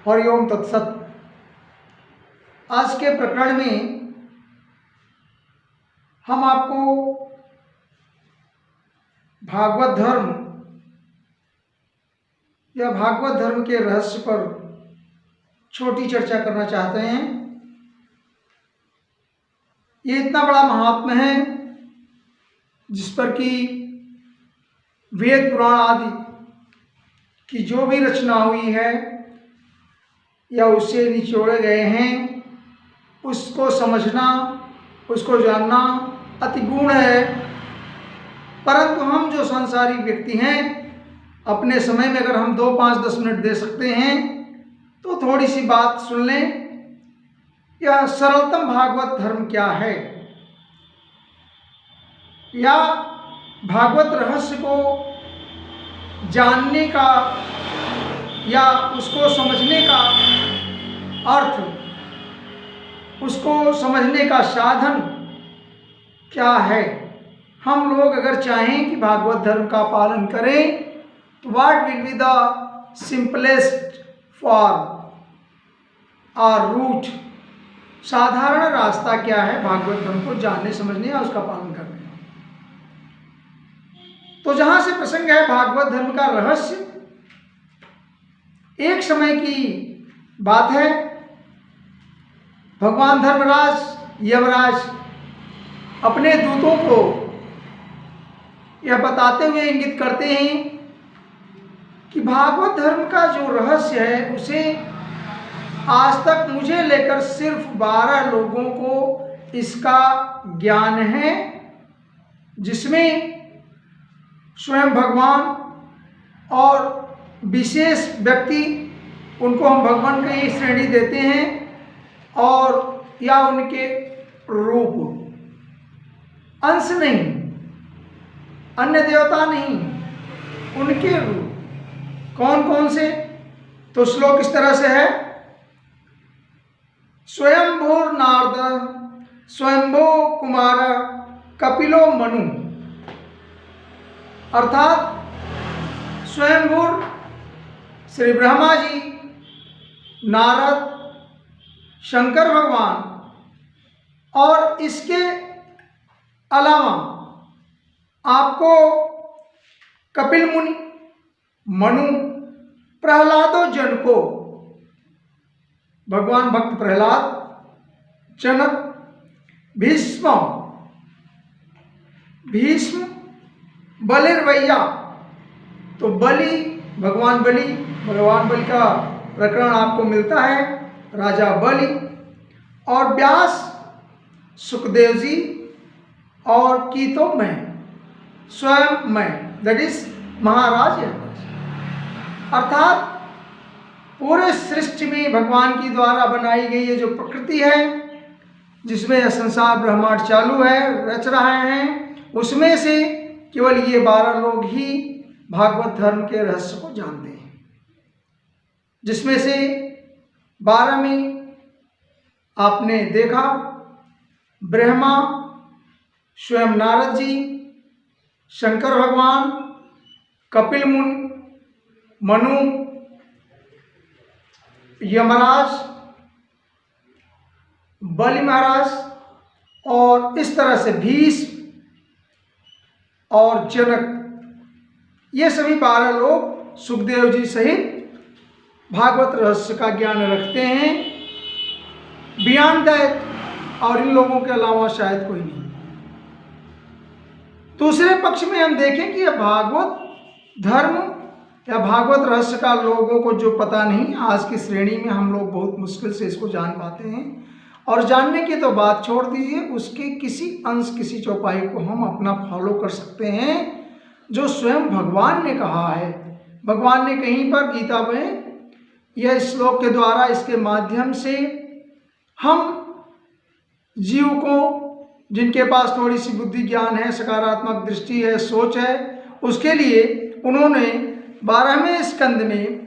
हरिओम तत्सत। आज के प्रकरण में हम आपको भागवत धर्म या भागवत धर्म के रहस्य पर छोटी चर्चा करना चाहते हैं। ये इतना बड़ा महात्म्य है जिस पर कि वेद पुराण आदि की जो भी रचना हुई है या उससे निचोड़े गए हैं, उसको समझना, उसको जानना अति गूढ़ है। परंतु हम जो संसारी व्यक्ति हैं, अपने समय में अगर हम 2, 5, 10 मिनट दे सकते हैं तो थोड़ी सी बात सुन लें। यह सरलतम भागवत धर्म क्या है, या भागवत रहस्य को जानने का या उसको समझने का अर्थ, उसको समझने का साधन क्या है। हम लोग अगर चाहें कि भागवत धर्म का पालन करें तो what will be the simplest form और रूट, साधारण रास्ता क्या है भागवत धर्म को जानने, समझने या उसका पालन करने का। तो जहां से प्रसंग है भागवत धर्म का रहस्य, एक समय की बात है। भगवान धर्मराज यमराज अपने दूतों को यह बताते हुए इंगित करते हैं कि भागवत धर्म का जो रहस्य है उसे आज तक मुझे लेकर सिर्फ 12 लोगों को इसका ज्ञान है, जिसमें स्वयं भगवान और विशेष व्यक्ति, उनको हम भगवान की ही श्रेणी देते हैं, और या उनके रूप, अंश नहीं, अन्य देवता नहीं, उनके रूप कौन कौन से। तो श्लोक इस तरह से है, स्वयंभूर नारद स्वयंभू कुमार कपिलो मनु, अर्थात स्वयंभूर श्री ब्रह्मा जी, नारद, शंकर भगवान, और इसके अलावा आपको कपिल मुनि, मनु, प्रहलादो जनको, भगवान भक्त प्रहलाद, जनक, भीष्म, बलिर्वैया, तो बलि, भगवान बलि का प्रकरण आपको मिलता है, राजा बलि, और व्यास, सुखदेव जी, और कीतो मैं, स्वयं मैं, दैट इज महाराज यमराज। अर्थात पूरे सृष्टि में भगवान की द्वारा बनाई गई ये जो प्रकृति है, जिसमें यह संसार ब्रह्मांड चालू है, रच रहे हैं, उसमें से केवल ये 12 लोग ही भागवत धर्म के रहस्य को जानते हैं। जिसमें से 12 में आपने देखा ब्रह्मा, स्वयं नारद जी, शंकर भगवान, कपिल मुनि, मनु, यमराज, बलि महाराज, और इस तरह से भीष्म और जनक, ये सभी 12 लोग सुखदेव जी सहित भागवत रहस्य का ज्ञान रखते हैं। बियॉन्ड दैट, और इन लोगों के अलावा शायद कोई नहीं। दूसरे पक्ष में हम देखें कि यह भागवत धर्म या भागवत रहस्य का लोगों को जो पता नहीं, आज की श्रेणी में हम लोग बहुत मुश्किल से इसको जान पाते हैं। और जानने की तो बात छोड़ दीजिए, उसके किसी अंश, किसी चौपाई को हम अपना फॉलो कर सकते हैं, जो स्वयं भगवान ने कहा है। भगवान ने कहीं पर गीता में यह श्लोक के द्वारा, इसके माध्यम से हम जीव को, जिनके पास थोड़ी सी बुद्धि ज्ञान है, सकारात्मक दृष्टि है, सोच है, उसके लिए उन्होंने 12वें स्कंद में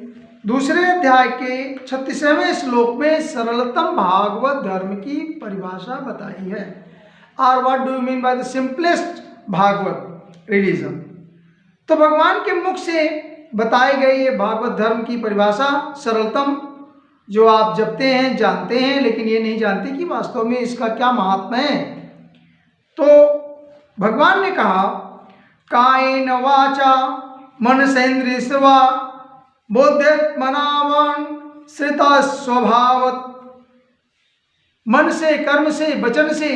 दूसरे अध्याय के 36वें श्लोक में सरलतम भागवत धर्म की परिभाषा बताई है। और what do you mean by the simplest Bhagwat religion. तो भगवान के मुख से बताई गई ये भागवत धर्म की परिभाषा सरलतम जो आप जपते हैं, जानते हैं, लेकिन ये नहीं जानते कि वास्तव में इसका क्या महात्म्य है। तो भगवान ने कहा कायेन वाचा मनसेन्द्रियर्वा बुद्ध्यात्मना श्रिता स्वभावत। मन से, कर्म से, वचन से,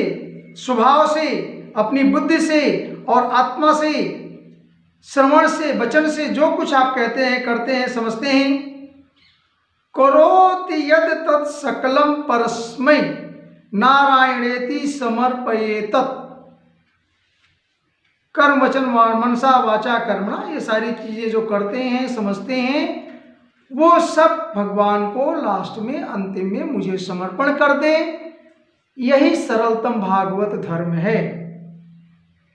स्वभाव से, अपनी बुद्धि से और आत्मा से, श्रवण से, वचन से, जो कुछ आप कहते हैं, करते हैं, समझते हैं, करोति यद तत् सकलम परस्मै नारायणेति समर्पयेत। कर्म, वचन, मनसा, वाचा, कर्मणा, ये सारी चीजें जो करते हैं, समझते हैं, वो सब भगवान को लास्ट में, अंतिम में मुझे समर्पण कर दे। यही सरलतम भागवत धर्म है।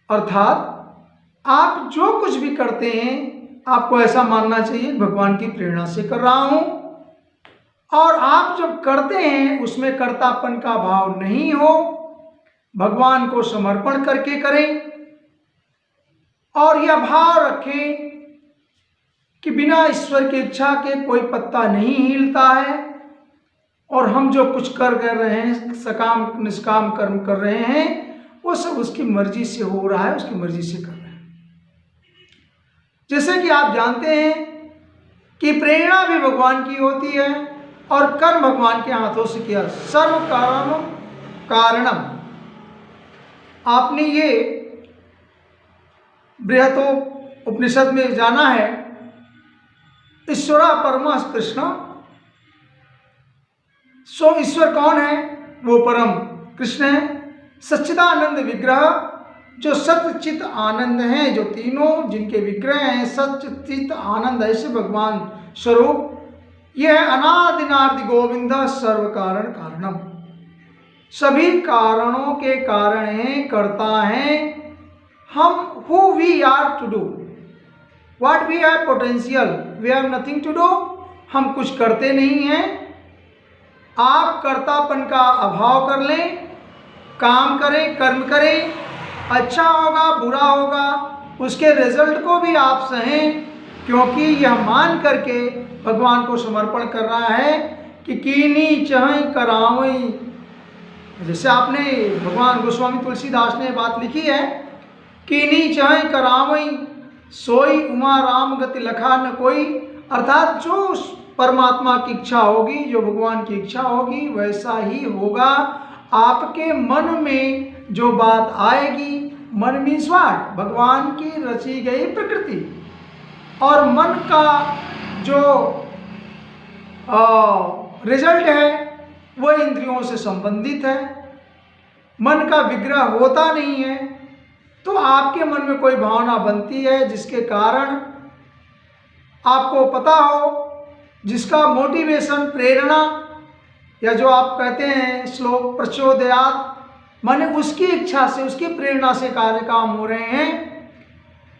अर्थात आप जो कुछ भी करते हैं, आपको ऐसा मानना चाहिए भगवान की प्रेरणा से कर रहा हूं, और आप जब करते हैं उसमें कर्तापन का भाव नहीं हो, भगवान को समर्पण करके करें और यह भाव रखें कि बिना ईश्वर की इच्छा के कोई पत्ता नहीं हिलता है, और हम जो कुछ कर रहे हैं, सकाम निष्काम कर्म कर रहे हैं, वो सब उसकी मर्जी से हो रहा है, उसकी मर्जी से कर रहे हैं। जैसे कि आप जानते हैं कि प्रेरणा भी भगवान की होती है और कर्म भगवान के हाथों से किया। सर्व कारणम, आपने ये बृहदोपनिषद में जाना है, ईश्वरा परमा कृष्ण। सो ईश्वर कौन है? वो परम कृष्ण है, सच्चिदानंद विग्रह, जो सत्य चित आनंद है, जो तीनों जिनके विग्रह हैं, सत्य चित आनंद, ऐसे भगवान स्वरूप। यह है अनादिनादि गोविंद सर्व कारण कारणम, सभी कारणों के कारण हैं, करता है। हम who we are to do what we have potential, we have nothing to do, हम कुछ करते नहीं हैं। आप कर्तापन का अभाव कर लें, काम करें, कर्म करें, अच्छा होगा बुरा होगा, उसके रिजल्ट को भी आप सहें, क्योंकि यह मान करके भगवान को समर्पण कर रहा है कि कीनी चहई करावई। जैसे आपने भगवान गोस्वामी तुलसीदास ने बात लिखी है, कीनी चहई करावई सोई उमा राम गति लखा न कोई। अर्थात जो परमात्मा की इच्छा होगी, जो भगवान की इच्छा होगी, वैसा ही होगा। आपके मन में जो बात आएगी, मन मीन्स व्हाट, भगवान की रची गई प्रकृति, और मन का जो रिजल्ट है वह इंद्रियों से संबंधित है। मन का विग्रह होता नहीं है, तो आपके मन में कोई भावना बनती है जिसके कारण आपको पता हो, जिसका मोटिवेशन, प्रेरणा, या जो आप कहते हैं श्लोक प्रचोदयात, माने उसकी इच्छा से, उसकी प्रेरणा से कार्य काम हो रहे हैं।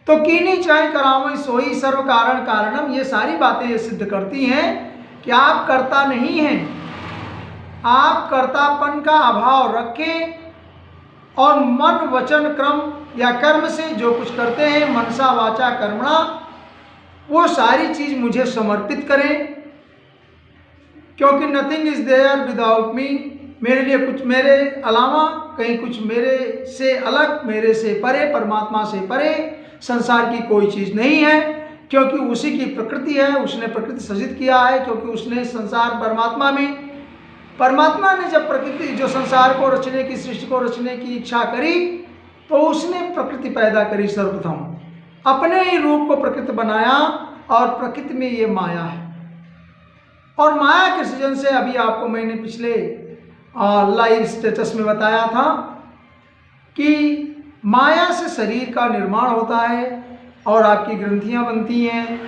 तो कीनी चाहे करावई सोई सर्व कारण कारणम, ये सारी बातें ये सिद्ध करती हैं कि आप कर्ता नहीं हैं। आप कर्तापन का अभाव रखें और मन, वचन, क्रम या कर्म से जो कुछ करते हैं, मनसा वाचा कर्मणा, वो सारी चीज मुझे समर्पित करें, क्योंकि nothing is there without me. मेरे लिए कुछ मेरे अलावा, कहीं कुछ मेरे से अलग, मेरे से परे, परमात्मा से परे संसार की कोई चीज़ नहीं है, क्योंकि उसी की प्रकृति है, उसने प्रकृति सृजित किया है। क्योंकि उसने संसार परमात्मा में, परमात्मा ने जब प्रकृति, जो संसार को रचने की, सृष्टि को रचने की इच्छा करी, तो उसने प्रकृति पैदा करी सर्वप्रथम, अपने ही रूप को प्रकृति बनाया, और प्रकृति में ये माया है। और माया के सृजन से, अभी आपको मैंने पिछले लाइव स्टेटस में बताया था कि माया से शरीर का निर्माण होता है और आपकी ग्रंथियां बनती हैं,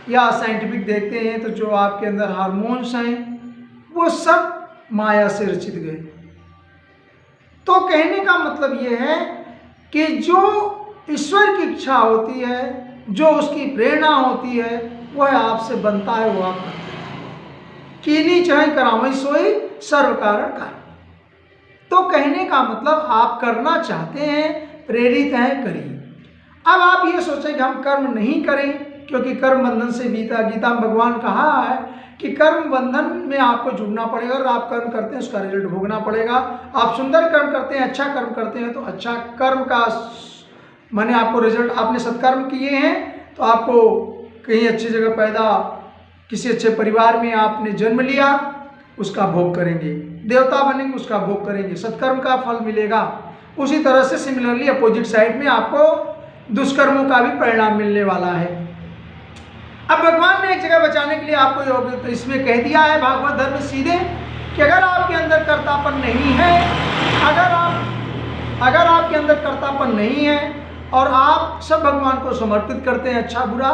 या साइंटिफिक देखते हैं तो जो आपके अंदर हार्मोन्स हैं वो सब माया से रचित गए। तो कहने का मतलब ये है कि जो ईश्वर की इच्छा होती है, जो उसकी प्रेरणा होती है, वह आपसे बनता है, वो आप करते हैं। कीनी चाहे करावई सोई सर्व कारण कारण। तो कहने का मतलब आप करना चाहते हैं, प्रेरित हैं, करिए। अब आप ये सोचें कि हम कर्म नहीं करें, क्योंकि कर्म बंधन से गीता में भगवान कहा है कि कर्म बंधन में आपको जुड़ना पड़ेगा और आप कर्म करते हैं उसका रिजल्ट भोगना पड़ेगा। आप सुंदर कर्म करते हैं, अच्छा कर्म करते हैं तो अच्छा कर्म का माने आपको रिजल्ट, आपने सत्कर्म किए हैं तो आपको कहीं अच्छी जगह पैदा, किसी अच्छे परिवार में आपने जन्म लिया, उसका भोग करेंगे, देवता बनेंगे उसका भोग करेंगे, सत्कर्म का फल मिलेगा। उसी तरह से सिमिलरली अपोजिट साइड में आपको दुष्कर्मों का भी परिणाम मिलने वाला है। अब भगवान ने एक जगह बचाने के लिए आपको तो इसमें कह दिया है भागवत धर्म सीधे कि अगर आपके अंदर कर्तापन नहीं है, अगर आपके अंदर कर्तापन नहीं है और आप सब भगवान को समर्पित करते हैं अच्छा बुरा,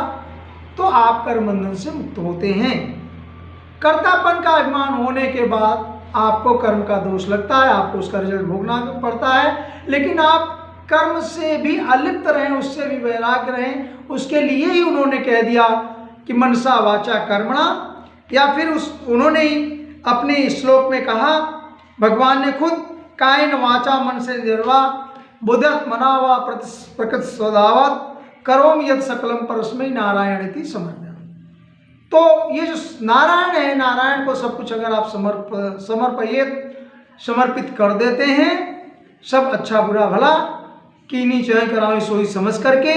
तो आप कर्म बंधन से मुक्त होते हैं। कर्तापन का अभिमान होने के बाद आपको कर्म का दोष लगता है, आपको उसका रिजल्ट भोगना पड़ता है, लेकिन आप कर्म से भी अलिप्त रहें, उससे भी वैराग्य रहें, उसके लिए ही उन्होंने कह दिया कि मनसा वाचा कर्मणा, या फिर उन्होंने ही अपने श्लोक में कहा, भगवान ने खुद कायन वाचा मन से निर्वाह बुद्धत मनावा प्रकृत स्वभावत करोम यद सकलम परस्मै नारायण इति समर्पया। तो ये जो नारायण है, नारायण को सब कुछ अगर आप समर्पित कर देते हैं, सब अच्छा बुरा भला कीनी चाहे कराओ सोई समझ करके,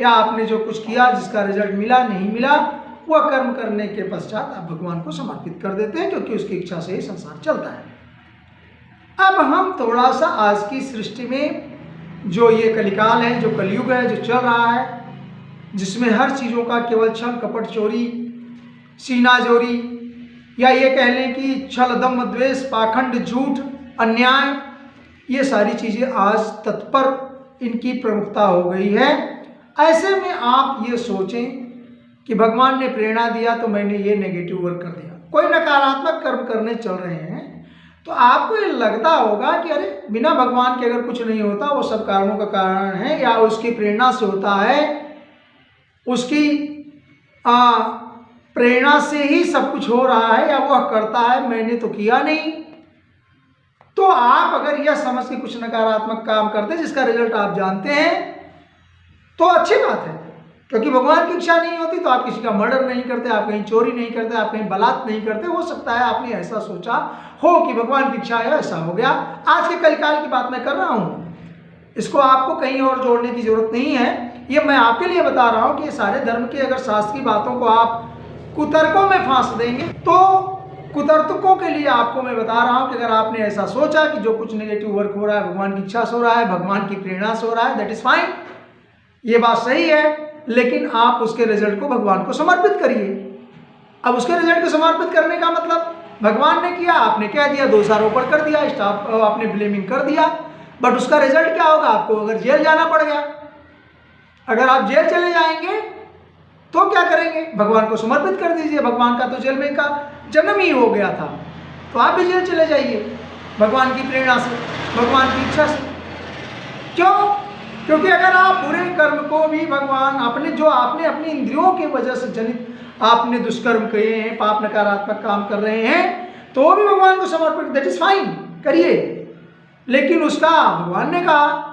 या आपने जो कुछ किया जिसका रिजल्ट मिला नहीं मिला, वह कर्म करने के पश्चात आप भगवान को समर्पित कर देते हैं, क्योंकि उसकी इच्छा से ही संसार चलता है। अब हम थोड़ा सा आज की सृष्टि में जो ये कलिकाल है, जो कलयुग है, जो चल रहा है, जिसमें हर चीज़ों का केवल छल कपट चोरी सीनाजोरी, या ये कह लें कि छल दम द्वेष पाखंड झूठ अन्याय, ये सारी चीज़ें आज तत्पर इनकी प्रमुखता हो गई है। ऐसे में आप ये सोचें कि भगवान ने प्रेरणा दिया तो मैंने ये नेगेटिव वर्क कर दिया, कोई नकारात्मक कर्म करने चल रहे हैं, तो आपको ये लगता होगा कि अरे बिना भगवान के अगर कुछ नहीं होता, वो सब कारणों का कारण है, या उसकी प्रेरणा से होता है, उसकी प्रेरणा से ही सब कुछ हो रहा है, या वह करता है, मैंने तो किया नहीं। तो आप अगर यह समझ के कुछ नकारात्मक काम करते हैं जिसका रिजल्ट आप जानते हैं, तो अच्छी बात है, क्योंकि भगवान की इच्छा नहीं होती तो आप किसी का मर्डर नहीं करते, आप कहीं चोरी नहीं करते, आप कहीं बलात्कार नहीं करते। हो सकता है आपने ऐसा सोचा हो कि भगवान की इच्छा है, ऐसा हो गया। आज के कलिकाल की बात मैं कर रहा हूँ, इसको आपको कहीं और जोड़ने की जरूरत नहीं है। ये मैं आपके लिए बता रहा हूँ कि ये सारे धर्म की अगर शास्त्र की बातों को आप कुतर्कों में फांस देंगे, तो कुतर्कों के लिए आपको मैं बता रहा हूँ कि अगर आपने ऐसा सोचा कि जो कुछ नेगेटिव वर्क हो रहा है भगवान की इच्छा से हो रहा है, भगवान की प्रेरणा से हो रहा है, दैट इज फाइन, ये बात सही है, लेकिन आप उसके रिजल्ट को भगवान को समर्पित करिए। अब उसके रिजल्ट को समर्पित करने का मतलब, भगवान ने किया, आपने कह दिया, दोषारोपण कर दिया, स्टॉप, आपने ब्लेमिंग कर दिया, बट उसका रिजल्ट क्या होगा? आपको अगर जेल जाना पड़ गया, अगर आप जेल चले जाएंगे तो क्या करेंगे? भगवान को समर्पित कर दीजिए, भगवान का तो जेल में का जन्म ही हो गया था, तो आप भी जेल चले जाइए भगवान की प्रेरणा से, भगवान की इच्छा से। क्यों? क्योंकि अगर आप बुरे कर्म को भी भगवान आपने अपनी इंद्रियों की वजह से जनित आपने दुष्कर्म किए हैं, पाप नकारात्मक काम कर रहे हैं, तो भी भगवान को समर्पित, दैट इज फाइन, करिए। लेकिन उसका भगवान ने कहा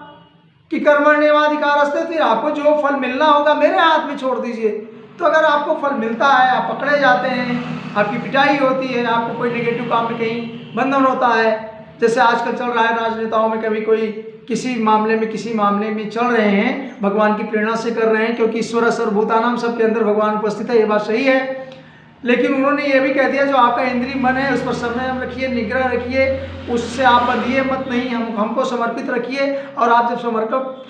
कि कर्मण्येवाधिकारस्ते, फिर आपको जो फल मिलना होगा मेरे हाथ में छोड़ दीजिए। तो अगर आपको फल मिलता है, आप पकड़े जाते हैं, आपकी पिटाई होती है, आपको कोई नेगेटिव काम में कहीं बंधन होता है, जैसे आजकल चल रहा है राजनेताओं में, कभी कोई किसी मामले में चल रहे हैं, भगवान की प्रेरणा से कर रहे हैं, क्योंकि ईश्वर सर्वभूतानां, सबके अंदर भगवान उपस्थित है, ये बात सही है। लेकिन उन्होंने ये भी कह दिया जो आपका इंद्रिय मन है उस पर संयम रखिए, निग्रह रखिए, उससे आप बंधिए मत, नहीं, हमको समर्पित रखिए। और आप जब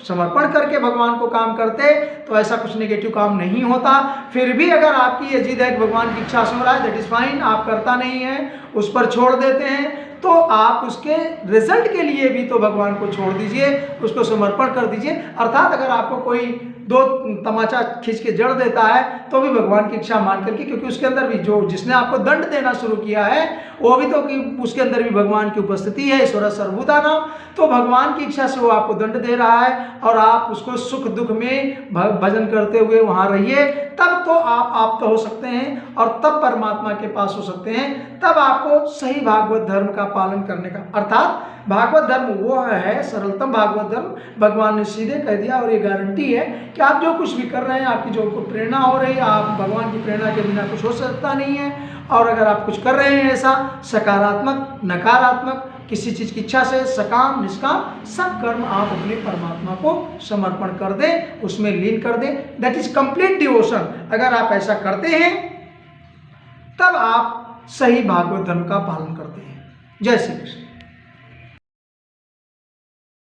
समर्पण करके भगवान को काम करते तो ऐसा कुछ नेगेटिव काम नहीं होता। फिर भी अगर आपकी ये जिद है कि भगवान की इच्छा से हो रहा है, दैट इज़ फाइन, आप करता नहीं है, उस पर छोड़ देते हैं, तो आप उसके रिजल्ट के लिए भी तो भगवान को छोड़ दीजिए, उसको समर्पण कर दीजिए। अर्थात अगर आपको कोई दो तमाचा खींच के जड़ देता है तो भी भगवान की इच्छा मान करके, क्योंकि उसके अंदर भी जिसने आपको दंड देना शुरू किया है वो भी तो कि उसके अंदर भी भगवान की उपस्थिति है, ईश्वर सर्वभूतानां, तो भगवान की इच्छा से वो आपको दंड दे रहा है, और आप उसको सुख दुख में भजन करते हुए वहाँ रहिए, तब तो आप तो हो सकते हैं और तब परमात्मा के पास हो सकते हैं। तब आपको सही भागवत धर्म का पालन करने का, अर्थात भागवत धर्म वो है सरलतम भागवत धर्म। भगवान ने सीधे कह दिया और ये गारंटी है कि आप जो कुछ भी कर रहे हैं, आपकी जो प्रेरणा हो रही है, आप भगवान की प्रेरणा के बिना कुछ हो सकता नहीं है। और अगर आप कुछ कर रहे हैं ऐसा सकारात्मक नकारात्मक किसी चीज़ की इच्छा से, सकाम निष्काम, सब कर्म आप अपने परमात्मा को समर्पण कर दें, उसमें लीन कर दें। That is complete devotion. अगर आप ऐसा करते हैं तब आप सही भागवत धर्म का पालन करते हैं। जय श्री कृष्ण।